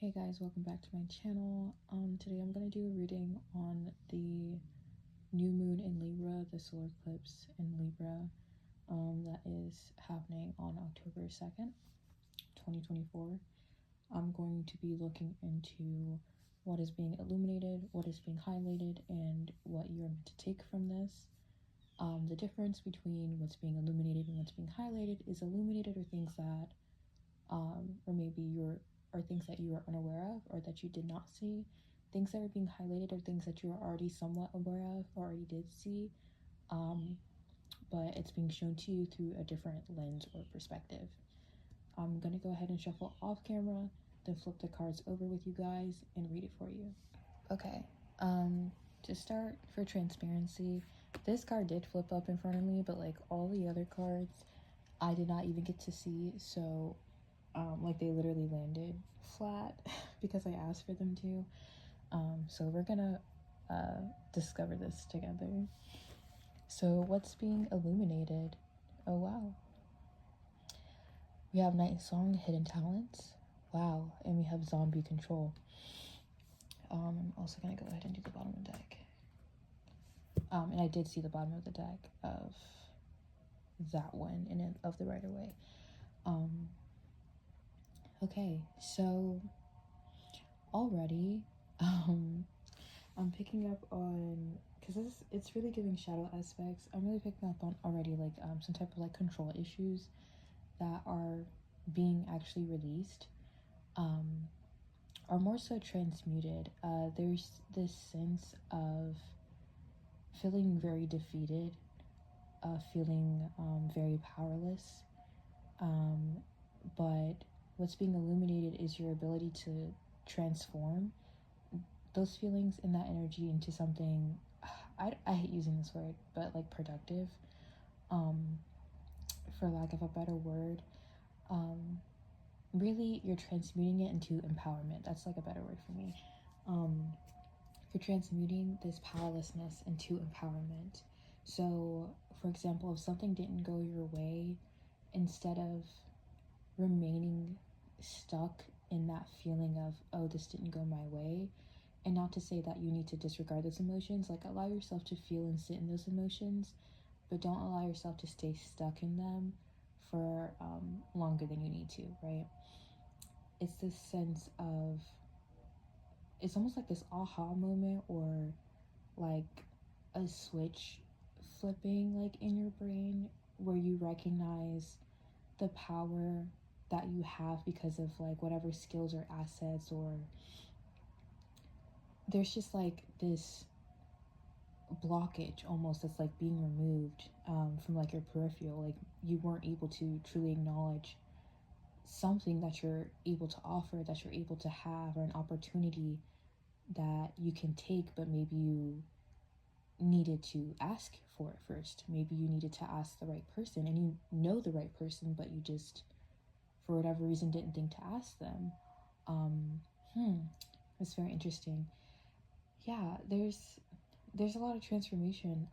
Hey guys, welcome back to my channel. Today I'm going to do a reading on the new moon in Libra, the solar eclipse in Libra, that is happening on October 2nd, 2024. I'm going to be looking into what is being illuminated, what is being highlighted, and what you're meant to take from this. The difference between what's being illuminated and what's being highlighted is illuminated are things that, or things that you are unaware of or that you did not see. Things that are being highlighted are things that you are already somewhat aware of or already did see, but it's being shown to you through a different lens or perspective. I'm going to go ahead and shuffle off camera, then flip the cards over with you guys and read it for you. Okay, to start, for transparency, this card did flip up in front of me, but like all the other cards, I did not even get to see, so like they literally landed flat because I asked for them to. So we're gonna discover this together. So what's being illuminated? Oh wow. We have Night Song, Hidden Talents. Wow. And we have Zombie Control. I'm also gonna go ahead and do the bottom of the deck. And I did see the bottom of the deck of that one and of the Rider-Waite. Okay, so already, I'm picking up on, because it's really giving shadow aspects. I'm really picking up on already like some type of like control issues that are being actually released, or more so transmuted. There's this sense of feeling very defeated, feeling very powerless, but what's being illuminated is your ability to transform those feelings and that energy into something, I hate using this word, but like productive, for lack of a better word. Really, you're transmuting it into empowerment. That's like a better word for me. You're transmuting this powerlessness into empowerment. So, for example, if something didn't go your way, instead of remaining stuck in that feeling of, oh, this didn't go my way, and not to say that you need to disregard those emotions, like allow yourself to feel and sit in those emotions, but don't allow yourself to stay stuck in them for longer than you need to, right? It's this sense of, it's almost like this aha moment, or like a switch flipping like in your brain, where you recognize the power that you have because of like whatever skills or assets, or there's just like this blockage almost that's like being removed from like your peripheral. Like you weren't able to truly acknowledge something that you're able to offer, that you're able to have, or an opportunity that you can take, but maybe you needed to ask for it first. Maybe you needed to ask the right person, and you know the right person, but you just for whatever reason didn't think to ask them. It's very interesting. Yeah, there's a lot of transformation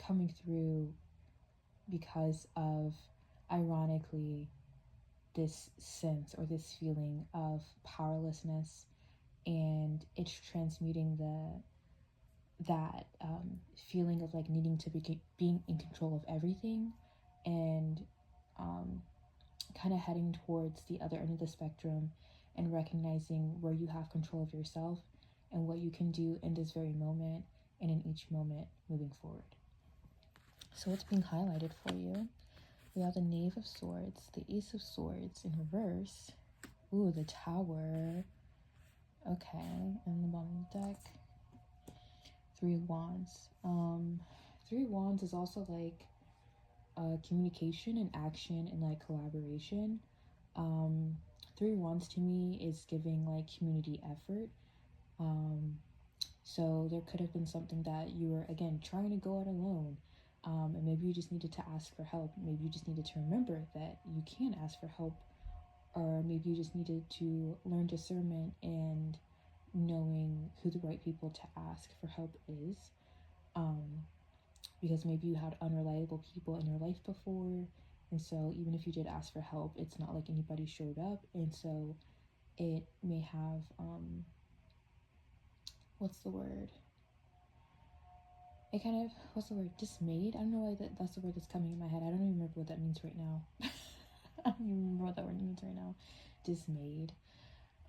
coming through because of, ironically, this sense or this feeling of powerlessness, and it's transmuting that feeling of like needing to be being in control of everything, and kind of heading towards the other end of the spectrum and recognizing where you have control of yourself and what you can do in this very moment and in each moment moving forward. So what's being highlighted for you? We have the Knave of Swords, the Ace of Swords in reverse. Ooh, the Tower. Okay, and the bottom of the deck, Three of Wands. Three of Wands is also like communication and action and like collaboration. Three of Wands to me is giving like community effort. So there could have been something that you were, again, trying to go out alone, and maybe you just needed to ask for help. Maybe you just needed to remember that you can ask for help, or maybe you just needed to learn discernment and knowing who the right people to ask for help is, because maybe you had unreliable people in your life before, and so even if you did ask for help, it's not like anybody showed up, and so it may have, what's the word? It kind of, what's the word? Dismayed? I don't know why that's the word that's coming in my head. I don't even remember what that means right now. I don't even remember what that word means right now. Dismayed.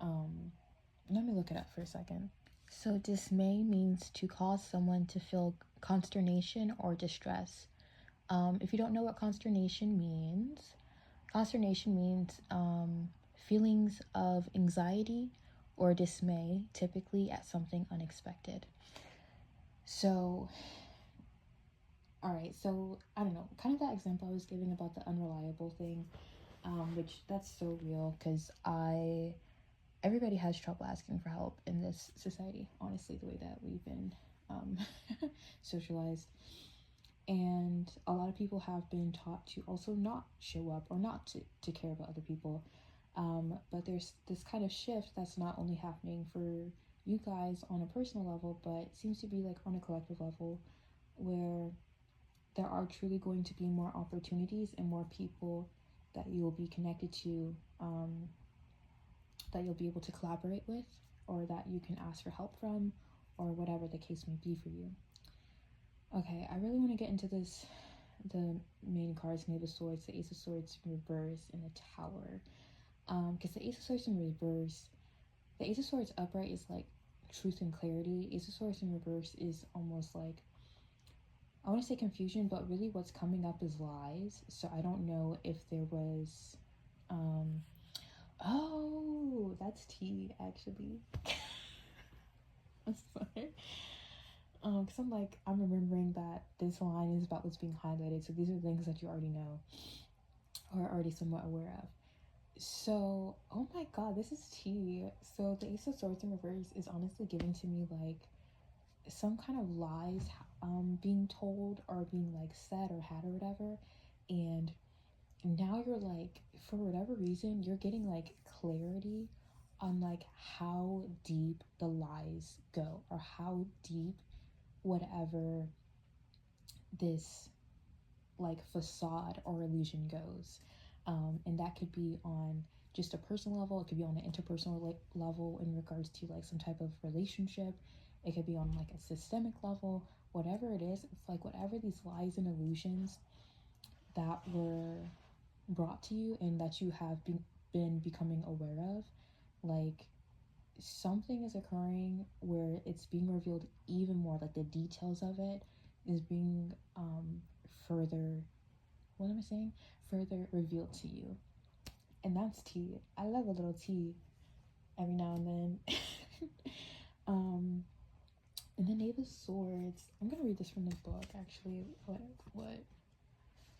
Let me look it up for a second. So dismay means to cause someone to feel consternation or distress. If you don't know what consternation means feelings of anxiety or dismay, typically at something unexpected. So, all right, so I don't know, kind of that example I was giving about the unreliable thing, which that's so real, because everybody has trouble asking for help in this society, honestly, the way that we've been socialized. And a lot of people have been taught to also not show up or not to care about other people. But there's this kind of shift that's not only happening for you guys on a personal level, but it seems to be like on a collective level, where there are truly going to be more opportunities and more people that you will be connected to, that you'll be able to collaborate with, or that you can ask for help from, or whatever the case may be for you. Okay, I really want to get into this, the main cards, Knave of Swords, the Ace of Swords in reverse, and the Tower. Because the Ace of Swords in reverse, the Ace of Swords upright is like truth and clarity. Ace of Swords in reverse is almost like, I want to say confusion, but really what's coming up is lies. So I don't know if there was, oh, that's tea, actually. I'm sorry. Because I'm remembering that this line is about what's being highlighted. So these are things that you already know, or are already somewhat aware of. So, oh my god, this is tea. So the Ace of Swords in reverse is honestly given to me like some kind of lies being told or being like said or had or whatever. And now you're like, for whatever reason, you're getting like clarity on like how deep the lies go, or how deep whatever this like facade or illusion goes. And that could be on just a personal level, it could be on an interpersonal level in regards to like some type of relationship, it could be on like a systemic level, whatever it is. It's like whatever these lies and illusions that were brought to you and that you have been becoming aware of, like something is occurring where it's being revealed even more, like the details of it is being further, what am I saying, further revealed to you. And that's tea. I love a little tea every now and then. And the Knave of Swords, I'm gonna read this from the book actually.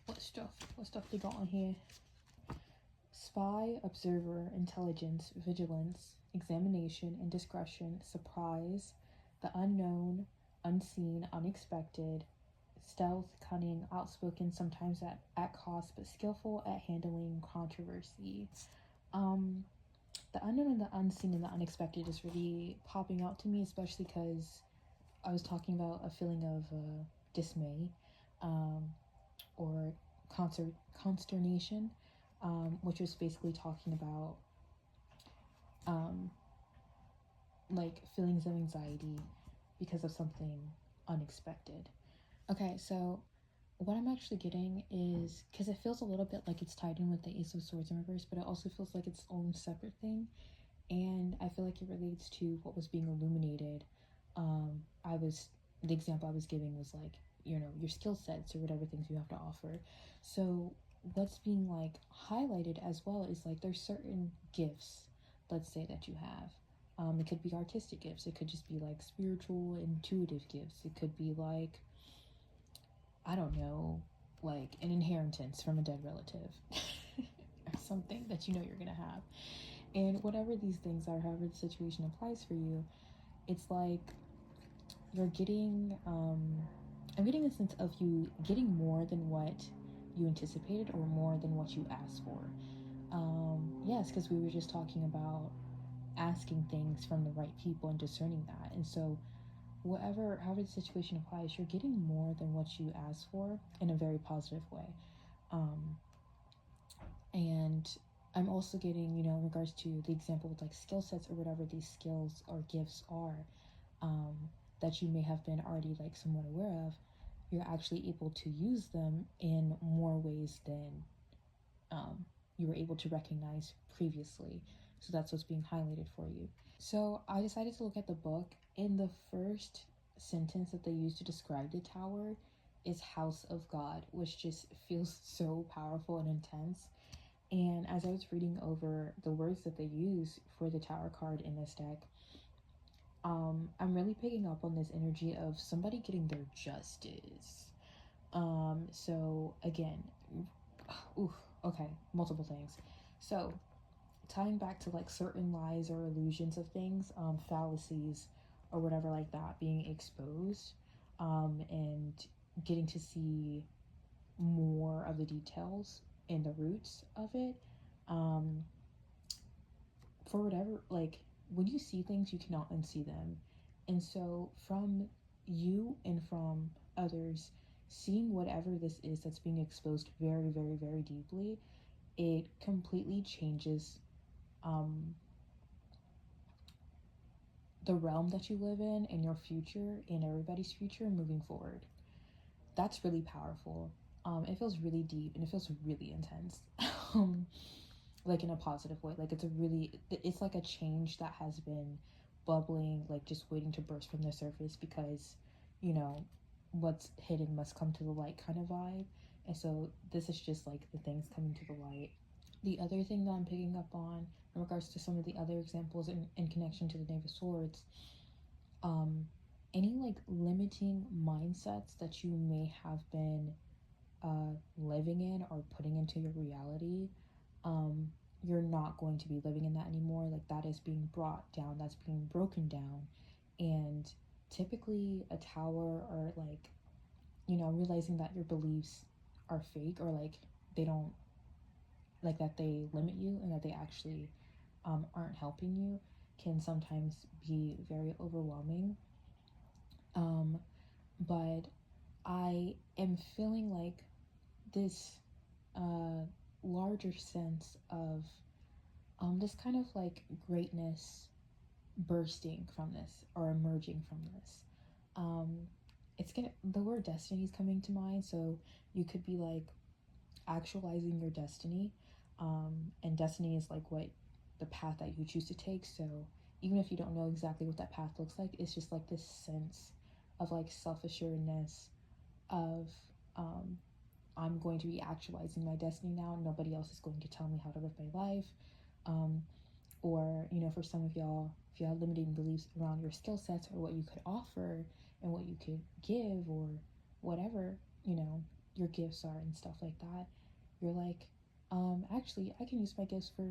What stuff they got on here? Spy, observer, intelligence, vigilance, examination, indiscretion, surprise, the unknown, unseen, unexpected, stealth, cunning, outspoken, sometimes at cost, but skillful at handling controversy. The unknown and the unseen and the unexpected is really popping out to me, especially because I was talking about a feeling of dismay, or consternation, which was basically talking about like feelings of anxiety because of something unexpected. Okay, so what I'm actually getting is, because it feels a little bit like it's tied in with the Ace of Swords in reverse, but it also feels like its own separate thing, and I feel like it relates to what was being illuminated. The example I was giving was like, you know, your skill sets or whatever things you have to offer. So what's being like highlighted as well is like there's certain gifts, let's say, that you have. It could be artistic gifts, it could just be like spiritual, intuitive gifts, it could be like, I don't know, like an inheritance from a dead relative or something that you know you're gonna have. And whatever these things are, however the situation applies for you, it's like you're getting, I'm getting a sense of you getting more than what you anticipated or more than what you asked for. Yes, because we were just talking about asking things from the right people and discerning that. And so however the situation applies, you're getting more than what you asked for in a very positive way. And I'm also getting, you know, in regards to the example with like skill sets or whatever these skills or gifts are, um, that you may have been already like somewhat aware of, you're actually able to use them in more ways than you were able to recognize previously. So that's what's being highlighted for you. So I decided to look at the book, and the first sentence that they use to describe the tower is House of God, which just feels so powerful and intense. And as I was reading over the words that they use for the tower card in this deck, I'm really picking up on this energy of somebody getting their justice. So again, oof, okay, multiple things. So tying back to like certain lies or illusions of things, fallacies or whatever like that being exposed, and getting to see more of the details and the roots of it. Um, for whatever, like when you see things, you cannot unsee them. And so, from you and from others, seeing whatever this is that's being exposed very, very, very deeply, it completely changes um, the realm that you live in and your future and everybody's future moving forward. That's really powerful. It feels really deep and it feels really intense. um, like in a positive way. Like it's like a change that has been bubbling, like just waiting to burst from the surface because, you know, what's hidden must come to the light kind of vibe. And so this is just like the things coming to the light. The other thing that I'm picking up on in regards to some of the other examples in connection to the Knave of Swords, um, any like limiting mindsets that you may have been living in or putting into your reality, um, you're not going to be living in that anymore. Like that is being brought down, that's being broken down. And typically, a tower or like, you know, realizing that your beliefs are fake or like they don't, like that they limit you and that they actually aren't helping you can sometimes be very overwhelming. Um, but I am feeling like this larger sense of this kind of like greatness bursting from this or emerging from this. Um, it's gonna, the word destiny is coming to mind, so you could be like actualizing your destiny. And destiny is like what the path that you choose to take. So even if you don't know exactly what that path looks like, it's just like this sense of like self assuredness of um, I'm going to be actualizing my destiny now. Nobody else is going to tell me how to live my life. Um, or, you know, for some of y'all, if you have limiting beliefs around your skill sets or what you could offer and what you could give or whatever, you know, your gifts are and stuff like that, you're like, actually, I can use my gifts for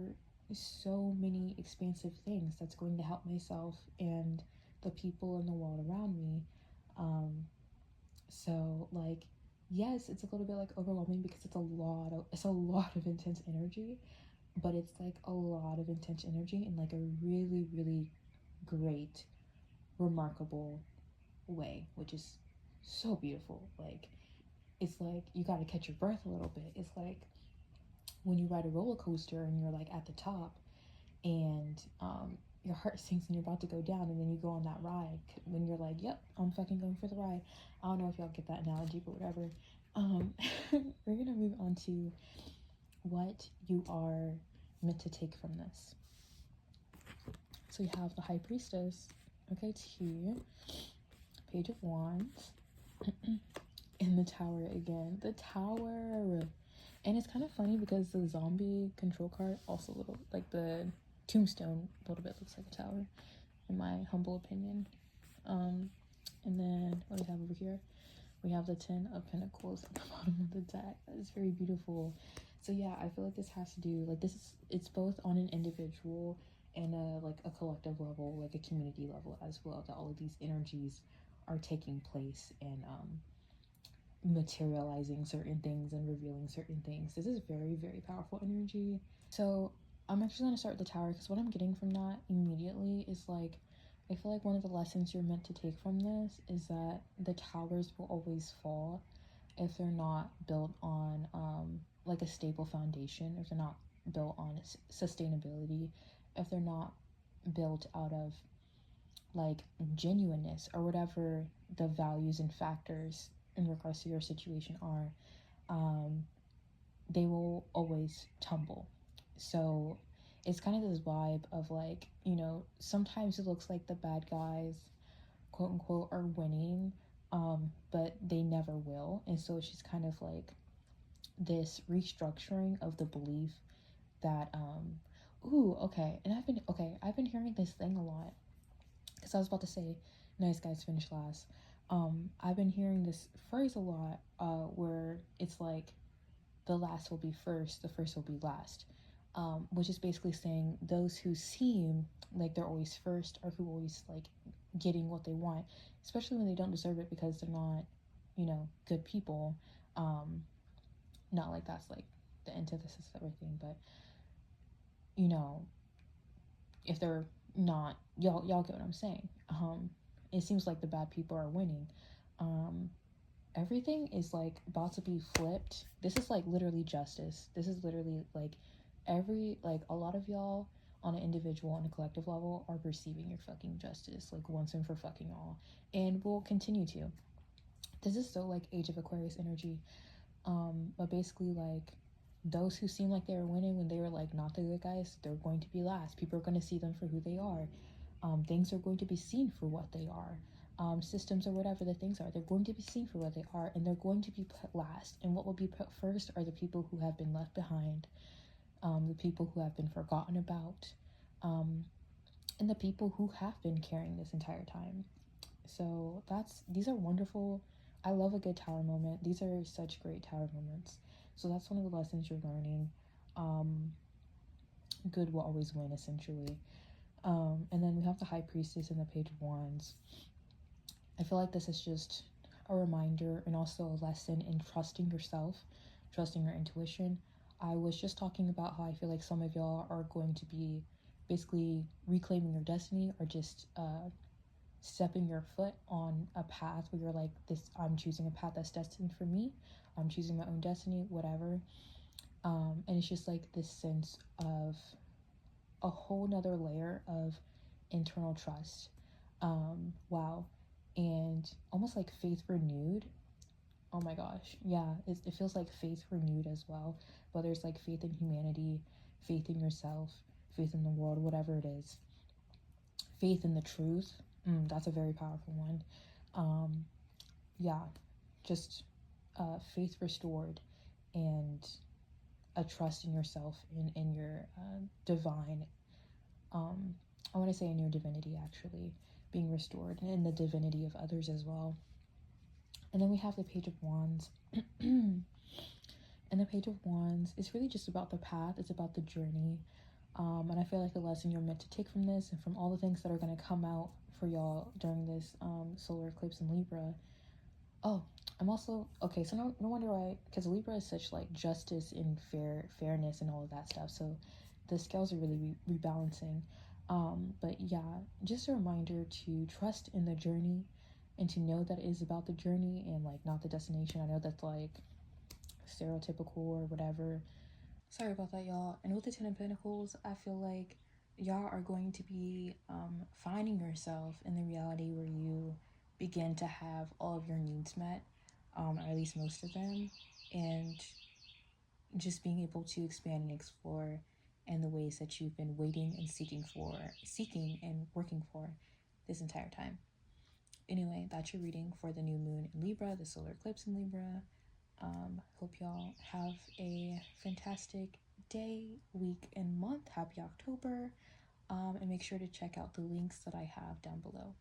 so many expansive things that's going to help myself and the people in the world around me. Um, so like, yes, it's a little bit like overwhelming because it's a lot of intense energy, but it's like a lot of intense energy in like a really, really great, remarkable way, which is so beautiful. Like, it's like you got to catch your breath a little bit. It's like when you ride a roller coaster and you're like at the top and your heart sinks and you're about to go down, and then you go on that ride when you're like, yep, I'm fucking going for the ride. I don't know if y'all get that analogy, but whatever. um we're gonna move on to what you are meant to take from this. So you have the High Priestess, okay, it's here, Page of Wands, and the Tower again, the Tower. And it's kind of funny because the zombie control card also little, like the tombstone a little bit looks like a tower, in my humble opinion. And then what do we have over here? We have the Ten of Pentacles at the bottom of the deck. That is very beautiful. So yeah, I feel like this has to do, like this is, it's both on an individual and like a collective level, like a community level as well, that all of these energies are taking place and materializing certain things and revealing certain things. This is very, very powerful energy. So I'm actually going to start with the Tower because what I'm getting from that immediately is like, I feel like one of the lessons you're meant to take from this is that the towers will always fall if they're not built on like a stable foundation, if they're not built on sustainability, if they're not built out of like genuineness or whatever the values and factors in regards to your situation are, um, they will always tumble. So it's kind of this vibe of like, you know, sometimes it looks like the bad guys, quote unquote, are winning, but they never will. And so it's just kind of like this restructuring of the belief that, ooh, okay. And I've been hearing this thing a lot because I was about to say, nice guys finish last. I've been hearing this phrase a lot, where it's like the last will be first, the first will be last, which is basically saying those who seem like they're always first or who always like getting what they want, especially when they don't deserve it because they're not, you know, good people. Um, Not like that's like the antithesis of everything, but you know, if they're not, y'all get what I'm saying. It seems like the bad people are winning. Um, Everything is like about to be flipped. This is like literally justice. This is literally like a lot of y'all on an individual and a collective level are receiving your fucking justice like once and for fucking all, and will continue to. This is so like Age of Aquarius energy. But basically like those who seem like they were winning when they were like not the good guys, they're going to be last. People are going to see them for who they are. Things are going to be seen for what they are. Systems or whatever the things are, they're going to be seen for what they are, and they're going to be put last. And what will be put first are the people who have been left behind, the people who have been forgotten about, um, and the people who have been caring this entire time. So these are wonderful. I love a good tower moment. These are such great tower moments. So that's one of the lessons you're learning. Um, Good will always win, essentially. And then we have the High Priestess and the Page of Wands. I feel like this is just a reminder and also a lesson in trusting yourself, trusting your intuition. I was just talking about how I feel like some of y'all are going to be basically reclaiming your destiny or just stepping your foot on a path where you're like, this, I'm choosing a path that's destined for me. I'm choosing my own destiny, whatever. And it's just like this sense of a whole nother layer of internal trust. Wow. And almost like faith renewed. Oh my gosh. Yeah, it feels like faith renewed as well. Whether it's like faith in humanity, faith in yourself, faith in the world, whatever it is. Faith in the truth. That's a very powerful one. Um, yeah, just faith restored and a trust in yourself, in your divine, um, I want to say in your divinity actually, being restored, and in the divinity of others as well. And then we have the Page of Wands. And the Page of Wands is really just about the path, it's about the journey. And I feel like the lesson you're meant to take from this and from all the things that are going to come out for y'all during this solar eclipse in Libra. Oh, I'm also okay. So no wonder why, because Libra is such like justice and fairness and all of that stuff. So the scales are really rebalancing. But yeah, just a reminder to trust in the journey and to know that it is about the journey and like not the destination. I know that's like stereotypical or whatever. Sorry about that, y'all. And with the Ten of Pentacles, I feel like y'all are going to be finding yourself in the reality where you begin to have all of your needs met, or at least most of them, and just being able to expand and explore in the ways that you've been waiting and seeking and working for this entire time. Anyway, that's your reading for the new moon in Libra, the solar eclipse in Libra. Hope y'all have a fantastic day, week, and month. Happy October. And make sure to check out the links that I have down below.